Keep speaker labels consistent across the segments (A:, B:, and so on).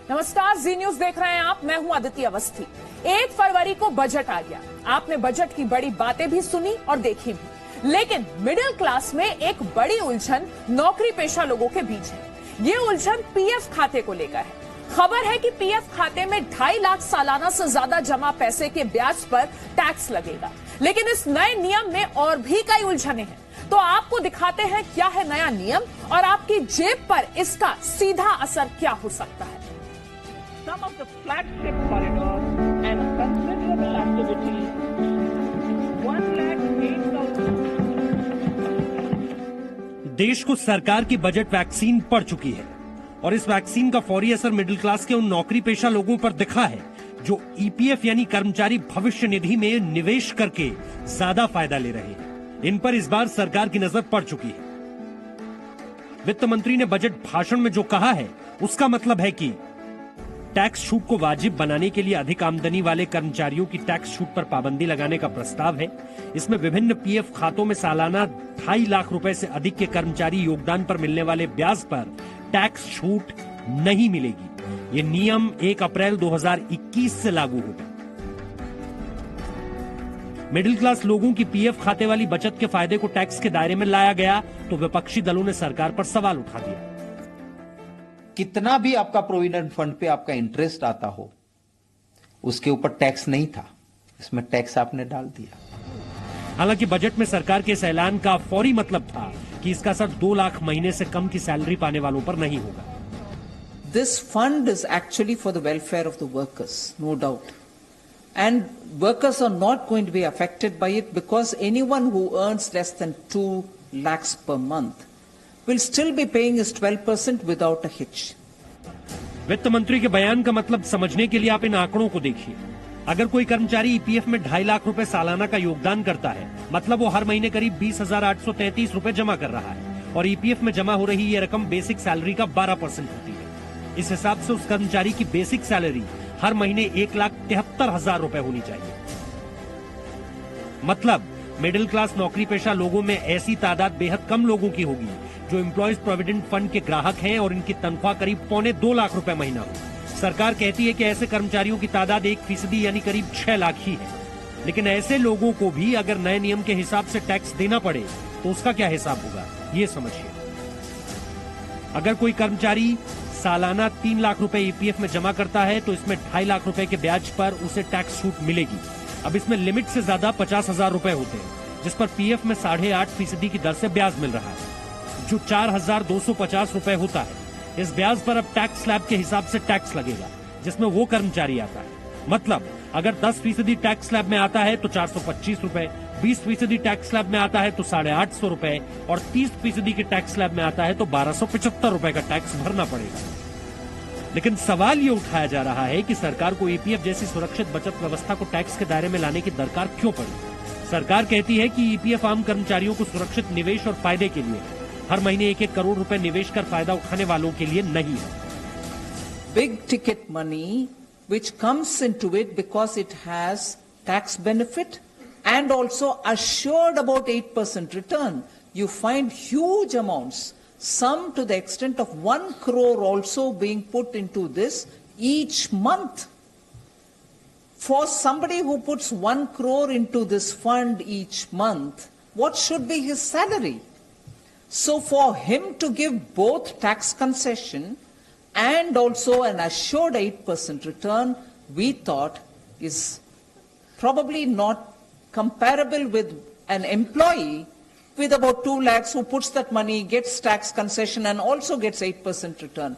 A: नमस्कार, जी न्यूज देख रहे हैं आप। मैं हूं अदिति अवस्थी। 1 फरवरी को बजट आ गया। आपने बजट की बड़ी बातें भी सुनी और देखी भी, लेकिन मिडिल क्लास में एक बड़ी उलझन नौकरी पेशा लोगों के बीच है। ये उलझन पीएफ खाते को लेकर है। खबर है कि पीएफ खाते में 2.5 लाख सालाना से ज्यादा जमा पैसे के ब्याज पर टैक्स लगेगा। लेकिन इस नए नियम में और भी कई उलझने हैं, तो आपको दिखाते हैं क्या है नया नियम और आपकी जेब पर इसका सीधा असर क्या हो सकता है।
B: Some of the flagship corridors and considerable activity. 1,08,000.
C: देश को सरकार की बजट वैक्सीन पड़ चुकी है और इस वैक्सीन का फौरी असर मिडिल क्लास के उन नौकरी पेशा लोगों पर दिखा है जो ईपीएफ यानी कर्मचारी भविष्य निधि में निवेश करके ज्यादा फायदा ले रहे हैं। इन पर इस बार सरकार की नजर पड़ चुकी है। वित्त मंत्री ने बजट भाषण में जो कहा है उसका मतलब है कि टैक्स छूट को वाजिब बनाने के लिए अधिक आमदनी वाले कर्मचारियों की टैक्स छूट पर पाबंदी लगाने का प्रस्ताव है। इसमें विभिन्न पीएफ खातों में सालाना 2.5 लाख रुपए से अधिक के कर्मचारी योगदान पर मिलने वाले ब्याज पर टैक्स छूट नहीं मिलेगी। ये नियम 1 अप्रैल 2021 से लागू होगा। मिडिल क्लास लोगों की पीएफ खाते वाली बचत के फायदे को टैक्स के दायरे में लाया गया तो विपक्षी दलों ने सरकार पर सवाल उठा दिया।
D: कितना भी आपका प्रोविडेंट फंड पे आपका इंटरेस्ट आता हो, उसके ऊपर टैक्स नहीं था, इसमें टैक्स आपने डाल दिया।
C: हालांकि बजट में सरकार के इस ऐलान का फौरी मतलब था कि इसका असर 2 लाख महीने से कम की सैलरी पाने वालों पर नहीं होगा।
E: This fund is actually for the welfare of the workers, no doubt. And workers are not going to be affected by it because anyone who earns less than 2 lakhs per month will still be paying his 12% without a hitch.
C: वित्त मंत्री के बयान का मतलब समझने के लिए आप इन आंकड़ों को देखिए। अगर कोई कर्मचारी ईपीएफ में 2.5 लाख रुपए सालाना का योगदान करता है, मतलब वो हर महीने करीब 20,833 रुपए जमा कर रहा है और ईपीएफ में जमा हो रही ये रकम बेसिक सैलरी का 12% होती है। इस हिसाब से उस कर्मचारी की बेसिक सैलरी हर महीने 1,73,000 रुपए होनी चाहिए। मतलब मिडिल क्लास नौकरी पेशा लोगों में ऐसी तादाद बेहद कम लोगों की होगी जो एम्प्लॉयज प्रोविडेंट फंड के ग्राहक हैं और इनकी तनख्वाह करीब 2.25 लाख रुपए महीना हो। सरकार कहती है कि ऐसे कर्मचारियों की तादाद 1% यानी करीब 6 लाख ही है। लेकिन ऐसे लोगों को भी अगर नए नियम के हिसाब से टैक्स देना पड़े तो उसका क्या हिसाब होगा, ये समझिए। अगर कोई कर्मचारी सालाना 3 लाख रुपए ईपीएफ में जमा करता है तो इसमें 2.5 लाख रुपए के ब्याज पर उसे टैक्स छूट मिलेगी। अब इसमें लिमिट से ज्यादा 50,000 रुपए होते हैं, जिस पर पीएफ में 8.5% की दर से ब्याज मिल रहा है, जो 4,250 रुपए होता है। इस ब्याज पर अब टैक्स स्लैब के हिसाब से टैक्स लगेगा, जिसमें वो कर्मचारी आता है। मतलब अगर 10% टैक्स स्लैब में आता है तो 425 रुपए, 20% टैक्स स्लैब में आता है तो 850 रुपए और 30% के टैक्स स्लैब में आता है तो 1275 रुपए का टैक्स भरना पड़ेगा। लेकिन सवाल ये उठाया जा रहा है कि सरकार को ईपीएफ जैसी सुरक्षित बचत व्यवस्था को टैक्स के दायरे में लाने की दरकार क्यों पड़ी। सरकार कहती है कि ईपीएफ आम कर्मचारियों को सुरक्षित निवेश और फायदे के लिए है, हर महीने 1-1 करोड़ रुपए निवेश कर फायदा उठाने वालों के लिए नहीं है।
E: Big ticket money which comes into it because it has tax benefit and also assured about 8% return. You find huge amounts, some to the extent of 1 crore also being put into this each month. For somebody who puts 1 crore into this fund each month, what should be his salary? So for him to give both tax concession and also an assured 8% return, we thought is probably not comparable with an employee with about 2 lakhs who puts that money, gets tax concession and also gets 8% return.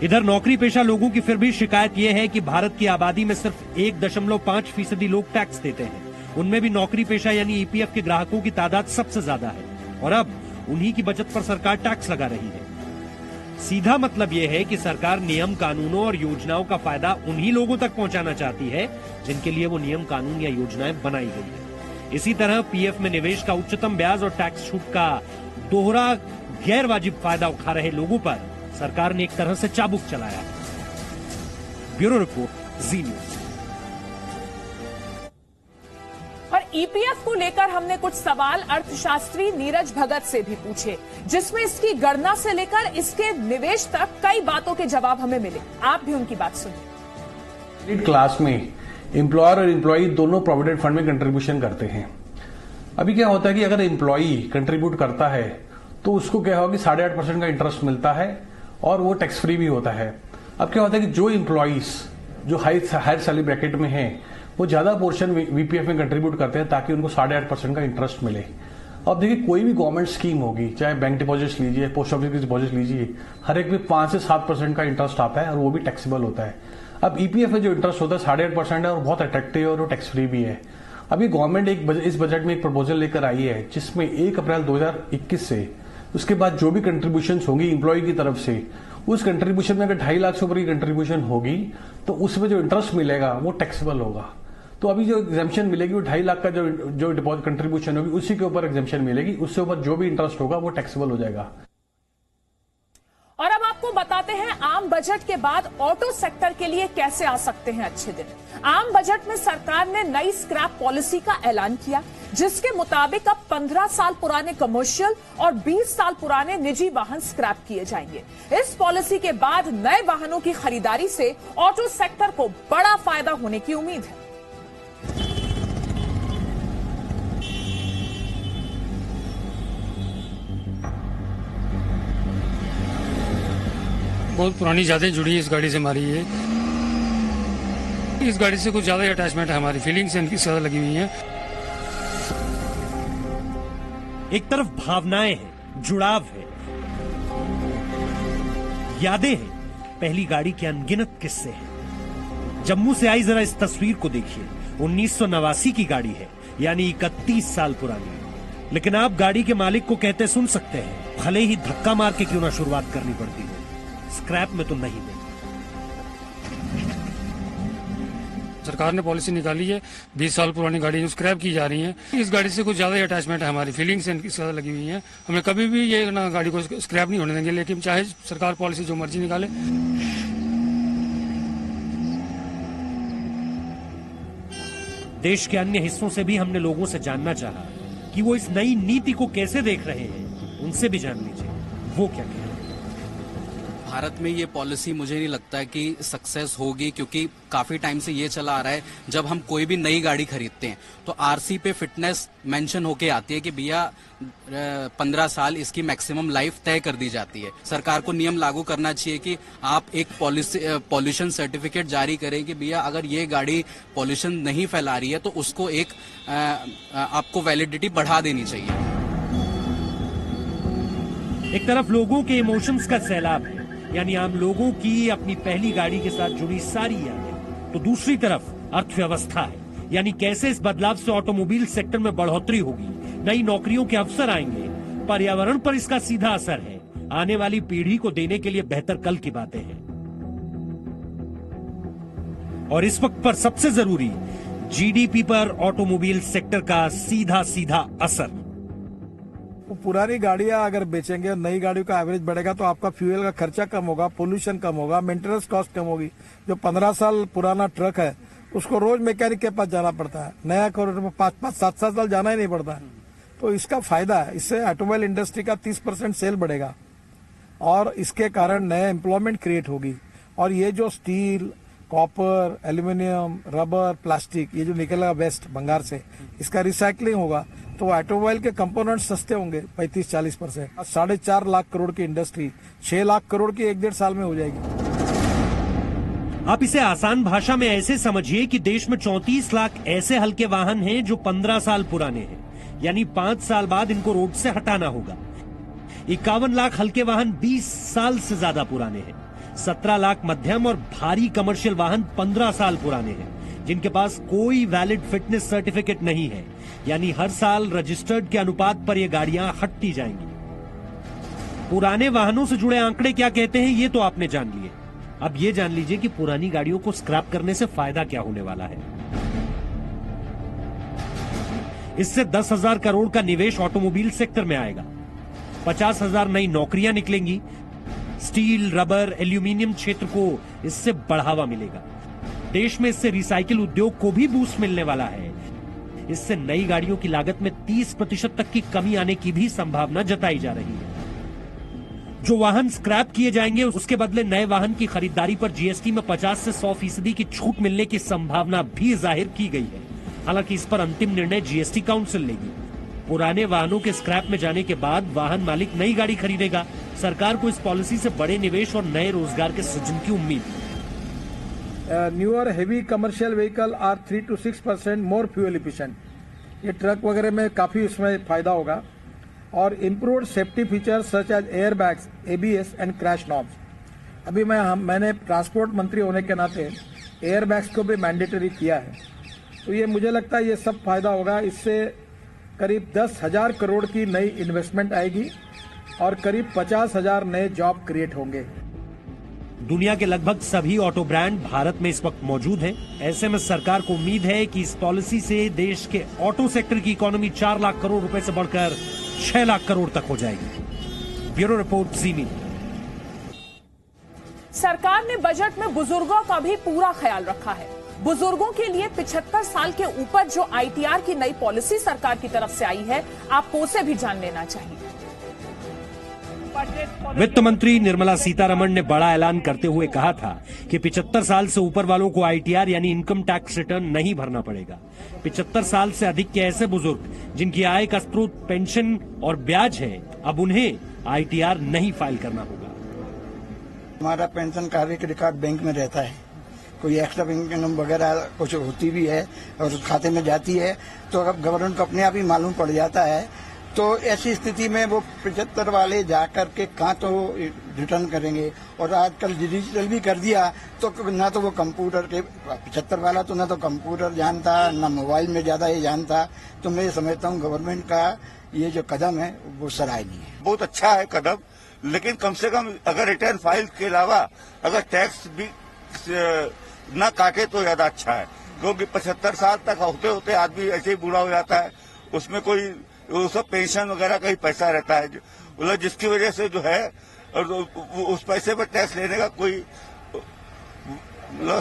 C: इधर नौकरी पेशा लोगों की फिर भी शिकायत यह है कि भारत की आबादी में सिर्फ 1.5% लोग टैक्स देते हैं। उनमें भी नौकरी पेशा यानी ईपीएफ के ग्राहकों की तादाद सबसे ज्यादा है और अब उन्हीं की बचत पर सरकार टैक्स लगा रही है। सीधा मतलब यह है कि सरकार नियम कानूनों और योजनाओं का फायदा उन्हीं लोगों तक पहुंचाना चाहती है जिनके लिए वो नियम कानून या योजनाएं बनाई गई है। इसी तरह पीएफ में निवेश का उच्चतम ब्याज और टैक्स छूट का दोहरा गैर वाजिब फायदा उठा रहे लोगों पर सरकार ने एक तरह से चाबुक चलाया है। ब्यूरो रिपोर्ट, जी न्यूज।
A: और ईपीएफ को लेकर हमने कुछ सवाल अर्थशास्त्री नीरज भगत से भी पूछे, जिसमें इसकी गणना से लेकर इसके निवेश तक कई बातों के जवाब हमें मिले। आप भी उनकी बात सुनिए।
F: मिडिल क्लास में एम्प्लॉयर और एम्प्लॉई दोनों प्रोविडेंट फंड में कंट्रीब्यूशन करते हैं। अभी क्या होता है कि अगर एम्प्लॉई कंट्रीब्यूट करता है तो उसको क्या होगा कि 8.5% का इंटरेस्ट मिलता है और वो टैक्स फ्री भी होता है। अब क्या होता है कि जो एम्प्लॉइज जो हायर सैलरी ब्रैकेट में हैं वो ज्यादा पोर्शन वीपीएफ में कंट्रीब्यूट करते हैं ताकि उनको 8.5% का इंटरेस्ट मिले। अब देखिए कोई भी गवर्नमेंट स्कीम होगी, चाहे बैंक डिपॉजिट लीजिए, पोस्ट ऑफिस की डिपॉजिट लीजिए, हर एक में 5 से 7% का इंटरेस्ट आता है और वो भी टैक्सेबल होता है। अब ईपीएफ में जो इंटरेस्ट होता है 8.5% है और बहुत अट्रैक्टिव है और वो टैक्स फ्री भी है। अभी गवर्नमेंट इस बजट में एक प्रपोजल लेकर आई है जिसमें 1 अप्रैल 2021 से उसके बाद जो भी कंट्रीब्यूशन होंगी एम्प्लॉय की तरफ से, उस कंट्रीब्यूशन में अगर 2.5 लाख से ऊपर की कंट्रीब्यूशन होगी तो उसमें जो इंटरेस्ट मिलेगा वो टैक्सेबल होगा। तो अभी जो एग्जेम्पशन मिलेगी वो 2.5 लाख का जो डिपॉजिट कंट्रीब्यूशन होगी उसी के ऊपर एग्जेम्पशन मिलेगी, उससे ऊपर जो भी इंटरेस्ट होगा वो टैक्सेबल हो जाएगा।
A: और अब आपको बताते हैं आम बजट के बाद ऑटो सेक्टर के लिए कैसे आ सकते हैं अच्छे दिन। आम बजट में सरकार ने नई स्क्रैप पॉलिसी का ऐलान किया, जिसके मुताबिक अब 15 साल पुराने कमर्शियल और 20 साल पुराने निजी वाहन स्क्रैप किए जाएंगे। इस पॉलिसी के बाद नए वाहनों की खरीदारी से ऑटो सेक्टर को बड़ा फायदा होने की उम्मीद है।
G: बहुत पुरानी यादें जुड़ी इस गाड़ी से हमारी। ये इस गाड़ी से कुछ ज्यादा अटैचमेंट है, हमारी फीलिंग्स इनकी ज्यादा लगी हुई हैं।
C: एक तरफ भावनाएं हैं, जुड़ाव है, यादें हैं, पहली गाड़ी के अनगिनत किस्से हैं। जम्मू से आई जरा इस तस्वीर को देखिए, 1989 की गाड़ी है, यानी 31 साल पुरानी। लेकिन आप गाड़ी के मालिक को कहते सुन सकते हैं, भले ही धक्का मार के क्यों ना शुरुआत करनी पड़ती हो, स्क्रैप में तो नहीं है।
G: सरकार ने पॉलिसी निकाली है 20 साल पुरानी गाड़ी जो स्क्रैप की जा रही है। इस गाड़ी से कुछ ज्यादा अटैचमेंट है, हमारी फीलिंग्स इनकी ज्यादा लगी हुई हैं। हमें कभी भी ये ना गाड़ी को स्क्रैप नहीं होने देंगे, लेकिन चाहे सरकार पॉलिसी जो मर्जी निकाले।
C: देश के अन्य हिस्सों से भी हमने लोगों से जानना चाहा कि वो इस नई नीति को कैसे देख रहे हैं। उनसे भी जान लीजिए वो क्या कह रहे हैं।
H: भारत में ये पॉलिसी मुझे नहीं लगता है कि सक्सेस होगी, क्योंकि काफी टाइम से ये चला आ रहा है जब हम कोई भी नई गाड़ी खरीदते हैं तो आरसी पे फिटनेस मेंशन होके आती है कि भैया 15 साल इसकी मैक्सिमम लाइफ तय कर दी जाती है। सरकार को नियम लागू करना चाहिए कि आप एक पॉल्यूशन सर्टिफिकेट जारी करें कि भैया अगर ये गाड़ी पॉल्यूशन नहीं फैला रही है तो उसको एक आपको वैलिडिटी बढ़ा देनी चाहिए।
C: एक तरफ लोगों के इमोशंस का सैलाब है, यानी आम लोगों की अपनी पहली गाड़ी के साथ जुड़ी सारी यादें, तो दूसरी तरफ अर्थव्यवस्था है, यानी कैसे इस बदलाव से ऑटोमोबाइल सेक्टर में बढ़ोतरी होगी, नई नौकरियों के अवसर आएंगे, पर्यावरण पर इसका सीधा असर है, आने वाली पीढ़ी को देने के लिए बेहतर कल की बातें हैं। और इस वक्त पर सबसे जरूरी जीडीपी पर ऑटोमोबाइल सेक्टर का सीधा सीधा असर।
I: पुरानी गाड़ियां अगर बेचेंगे और नई गाड़ियों का एवरेज बढ़ेगा तो आपका फ्यूल का खर्चा कम होगा, पोल्यूशन कम होगा, मेंटेनेंस कॉस्ट कम होगी। जो 15 साल पुराना ट्रक है उसको रोज मैकेनिक के पास जाना पड़ता है, नया करोड़ में 5-5, 7-7 साल जाना ही नहीं पड़ता है। तो इसका फायदा है, इससे ऑटोमोबाइल इंडस्ट्री का 30% सेल बढ़ेगा और इसके कारण नया एम्प्लॉयमेंट क्रिएट होगी। और ये जो steel, copper, aluminium, rubber, plastic, ये जो निकलेगा वेस्ट बंगाल से, इसका रिसाइकलिंग होगा तो ऑटोमोबाइल के कंपोनेंट सस्ते होंगे 35-40%। 4.5 लाख करोड़ की इंडस्ट्री 6 लाख करोड़ की 1-1.5 साल में हो जाएगी।
C: आप इसे आसान भाषा में ऐसे समझिए कि देश में 34 लाख ऐसे हल्के वाहन हैं जो 15 साल पुराने हैं, यानी 5 साल बाद इनको रोड से हटाना होगा। 51 लाख हल्के वाहन 20 साल से ज्यादा पुराने हैं। 17 लाख मध्यम और भारी कमर्शियल वाहन 15 साल पुराने हैं, जिनके पास कोई वैलिड फिटनेस सर्टिफिकेट नहीं है, यानी हर साल रजिस्टर्ड के अनुपात पर ये गाड़ियां हटती जाएंगी। पुराने वाहनों से जुड़े आंकड़े क्या कहते हैं ये तो आपने जान लिए। अब ये जान लीजिए कि पुरानी गाड़ियों को स्क्रैप करने से फायदा क्या होने वाला है। इससे 10,000 करोड़ का निवेश ऑटोमोबाइल सेक्टर में आएगा, 50,000 नई नौकरियां निकलेंगी, स्टील, रबर, एल्यूमिनियम क्षेत्र को इससे बढ़ावा मिलेगा। देश में इससे रिसाइकिल उद्योग को भी बूस्ट मिलने वाला है। इससे नई गाड़ियों की लागत में 30% तक की कमी आने की भी संभावना जताई जा रही है। जो वाहन स्क्रैप किए जाएंगे उसके बदले नए वाहन की खरीदारी पर जीएसटी में 50 से 100% की छूट मिलने की संभावना भी जाहिर की गई है। हालांकि इस पर अंतिम निर्णय जीएसटी काउंसिल लेगी। पुराने वाहनों के स्क्रैप में जाने के बाद वाहन मालिक नई गाड़ी खरीदेगा। सरकार को इस पॉलिसी से बड़े निवेश और नए रोजगार के सृजन की उम्मीद है।
I: Newer heavy commercial vehicle are 3 to 6% more fuel efficient. ये ट्रक वगैरह में काफी उसमें फायदा होगा। और improved safety features such as air bags, ABS and crash knobs. अभी मैंने ट्रांसपोर्ट मंत्री होने के नाते एयर बैग्स को भी मैंडेटरी किया है, तो ये मुझे लगता है ये सब फायदा होगा। इससे करीब 10,000 करोड़ की नई इन्वेस्टमेंट आएगी और करीब 50,000 नए जॉब क्रिएट होंगे।
C: दुनिया के लगभग सभी ऑटो ब्रांड भारत में इस वक्त मौजूद हैं। ऐसे में सरकार को उम्मीद है कि इस पॉलिसी से देश के ऑटो सेक्टर की इकोनॉमी 4 लाख करोड़ रुपए से बढ़कर 6 लाख करोड़ तक हो जाएगी। ब्यूरो रिपोर्ट, जी मीडिया।
A: सरकार ने बजट में बुजुर्गों का भी पूरा ख्याल रखा है। बुजुर्गों के लिए 75 साल के ऊपर जो आईटीआर की नई पॉलिसी सरकार की तरफ से आई है, आपको उसे भी जान लेना चाहिए।
C: वित्त मंत्री निर्मला सीतारमण ने बड़ा ऐलान करते हुए कहा था कि 75 साल से ऊपर वालों को आईटीआर यानी इनकम टैक्स रिटर्न नहीं भरना पड़ेगा। 75 साल से अधिक के ऐसे बुजुर्ग जिनकी आय का स्रोत पेंशन और ब्याज है, अब उन्हें आईटीआर नहीं फाइल करना होगा।
J: हमारा पेंशन का एक रिकॉर्ड बैंक में रहता है, कोई एक्स्ट्रा इनकम वगैरह कुछ होती भी है और खाते में जाती है, तो अब गवर्नमेंट को अपने आप ही मालूम पड़ जाता है। तो ऐसी स्थिति में वो 75 वाले जाकर के कहाँ तो रिटर्न करेंगे, और आजकल डिजिटल भी कर दिया, तो ना तो वो कंप्यूटर के 75 वाला तो ना तो कंप्यूटर जानता, ना मोबाइल में ज्यादा ये जानता। तो मैं समझता हूँ गवर्नमेंट का ये जो कदम है वो सराहनीय है।
K: बहुत अच्छा है कदम, लेकिन कम से कम अगर रिटर्न फाइल के अलावा अगर टैक्स भी न काटे तो ज्यादा अच्छा है, क्योंकि 75 साल तक होते होते आदमी ऐसे ही बूढ़ा हो जाता है। उसमें कोई वो सब पेंशन वगैरह का ही पैसा रहता है, मतलब जिसकी वजह से जो है और उस पैसे पर टैक्स लेने का कोई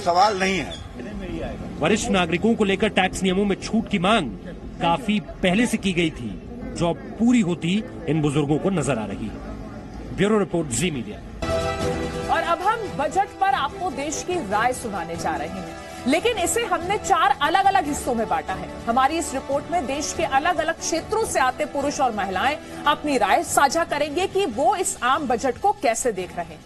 K: सवाल नहीं है।
C: वरिष्ठ नागरिकों को लेकर टैक्स नियमों में छूट की मांग काफी पहले से की गई थी, जो अब पूरी होती इन बुजुर्गों को नजर आ रही है। ब्यूरो रिपोर्ट, जी मीडिया।
A: और अब हम बजट पर आपको देश की राय सुनाने जा रहे हैं, लेकिन इसे हमने 4 अलग अलग हिस्सों में बांटा है। हमारी इस रिपोर्ट में देश के अलग अलग क्षेत्रों से आते पुरुष और महिलाएं अपनी राय साझा करेंगे कि वो इस आम बजट को कैसे देख रहे हैं।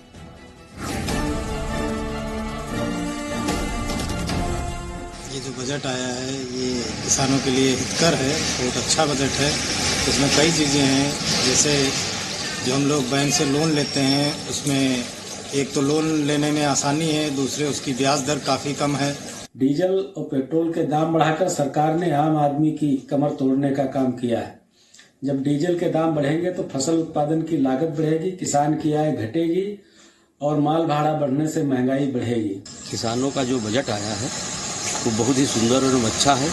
L: ये जो बजट आया है ये किसानों के लिए हितकर है, बहुत अच्छा बजट है। इसमें कई चीजें हैं, जैसे जो हम लोग बैंक से लोन लेते हैं उसमें एक तो लोन लेने में आसानी है, दूसरे उसकी ब्याज दर काफी कम है।
M: डीजल और पेट्रोल के दाम बढ़ाकर सरकार ने आम आदमी की कमर तोड़ने का काम किया है। जब डीजल के दाम बढ़ेंगे तो फसल उत्पादन की लागत बढ़ेगी, किसान की आय घटेगी और माल भाड़ा बढ़ने से महंगाई बढ़ेगी।
N: किसानों का जो बजट आया है वो बहुत ही सुंदर और अच्छा है।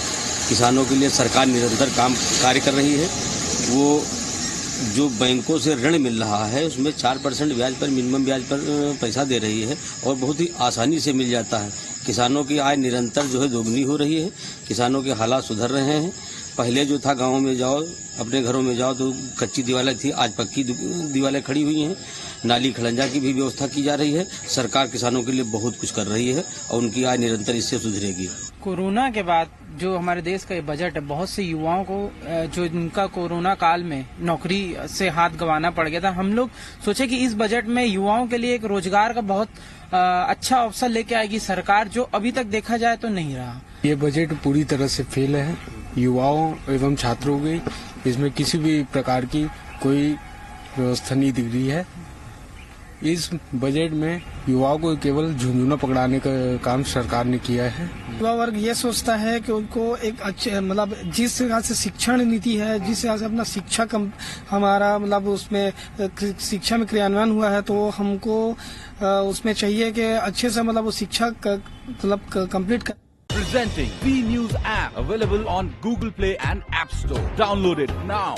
N: किसानों के लिए सरकार निरंतर कार्य कर रही है। वो जो बैंकों से ऋण मिल रहा है उसमें 4% ब्याज पर, मिनिमम ब्याज पर पैसा दे रही है और बहुत ही आसानी से मिल जाता है। किसानों की आय निरंतर जो है दोगुनी हो रही है। किसानों के हालात सुधर रहे हैं। पहले जो था गाँव में जाओ, अपने घरों में जाओ तो कच्ची दीवारें थी, आज पक्की दीवारें खड़ी हुई हैं। नाली खड़ंजा की भी व्यवस्था की जा रही है। सरकार किसानों के लिए बहुत कुछ कर रही है और उनकी आय निरंतर इससे सुधरेगी।
O: कोरोना के बाद जो हमारे देश का ये बजट है, बहुत से युवाओं को जो इनका कोरोना काल में नौकरी से हाथ गंवाना पड़ गया था, हम लोग सोचे कि इस बजट में युवाओं के लिए एक रोजगार का बहुत अच्छा अवसर लेके आएगी सरकार, जो अभी तक देखा जाए तो नहीं रहा।
P: ये बजट पूरी तरह से फेल है युवाओं एवं छात्रों की। इसमें किसी भी प्रकार की कोई व्यवस्था नहीं दिख रही है। इस बजट में युवाओं को केवल झुंझुना पकड़ाने का काम सरकार ने किया है।
Q: युवा वर्ग ये सोचता है कि उनको एक अच्छे मतलब जिस तरह से शिक्षण नीति है, जिस तरह से अपना शिक्षा हमारा मतलब उसमें शिक्षा में क्रियान्वयन हुआ है, तो हमको उसमें चाहिए कि अच्छे से मतलब वो शिक्षा मतलब कंप्लीट कर।
R: Presenting V News app available on Google Play and App Store. Download it now.